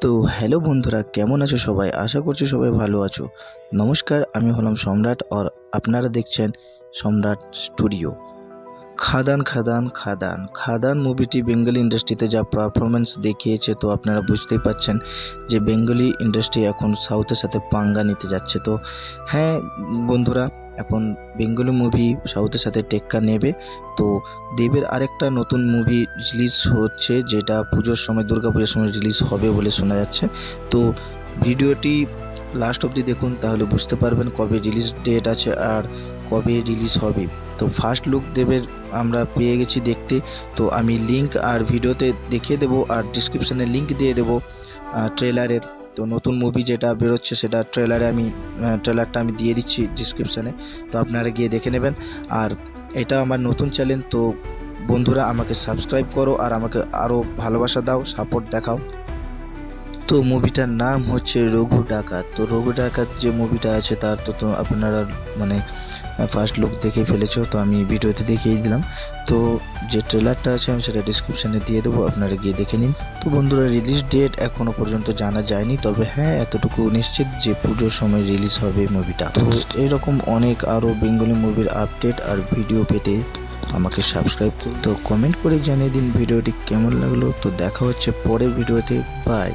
তো হ্যালো বন্ধুরা, কেমন আছো সবাই? আশা করছি সবাই ভালো আছো। নমস্কার, আমি হলাম সম্রাট আর আপনারা দেখছেন সম্রাট স্টুডিও। খাদান খাদান খাদান খাদান মুভিটি বেঙ্গলি ইন্ডাস্ট্রিতে যা পারফরমেন্স দেখিয়েছে, তো আপনারা বুঝতেই পাচ্ছেন যে বেঙ্গলি ইন্ডাস্ট্রি এখন সাউথের সাথে পাঙ্গা নিতে যাচ্ছে। তো হ্যাঁ বন্ধুরা, এখন বেঙ্গলি মুভি সাউথের সাথে টেক্কা নেবে। তো দেবের আরেকটা নতুন মুভি রিলিজ হচ্ছে, যেটা পুজোর সময়, দুর্গাপুজোর সময় রিলিজ হবে বলে শোনা যাচ্ছে। তো ভিডিওটি লাস্ট অবধি দেখুন, তাহলে বুঝতে পারবেন কবে রিলিজ ডেট আছে আর কবে রিলিজ হবে। তো ফার্স্ট লুক দেবের আমরা পেয়ে গেছি দেখতে। তো আমি লিংক আর ভিডিওতে দেখিয়ে দেবো আর ডিসক্রিপশানে লিংক দিয়ে দেবো ট্রেলারের। তো নতুন মুভি যেটা বেরোচ্ছে সেটা ট্রেলারটা আমি দিয়ে দিচ্ছি ডিসক্রিপশানে, তো আপনারা গিয়ে দেখে নেবেন। আর এটা আমার নতুন চ্যানেল, তো বন্ধুরা আমাকে সাবস্ক্রাইব করো আর আমাকে আরও ভালোবাসা দাও, সাপোর্ট দেখাও। তো মুভিটার নাম হচ্ছে রঘু ডাকাত। তো রঘু ডাকাত যে মুভিটা আছে তার তো আপনারা মানে ফার্স্ট লুক দেখে ফেলেছো, তো আমি ভিডিওতে দেখিয়ে দিলাম। তো যে ট্রেলারটা আছে আমি সেটা ডিসক্রিপশানে দিয়ে দেবো, আপনারা গিয়ে দেখে নিন। তো বন্ধুরা, রিলিজ ডেট এখনও পর্যন্ত জানা যায়নি, তবে হ্যাঁ এতটুকু নিশ্চিত যে পুজোর সময় রিলিজ হবে মুভিটা। তো এরকম অনেক আরও বেঙ্গলি মুভির আপডেট আর ভিডিও পেতে আমাকে সাবস্ক্রাইব করুন। তো কমেন্ট করে জানিয়ে দিন ভিডিওটি কেমন লাগলো। তো দেখা হচ্ছে পরের ভিডিওতে। বাই।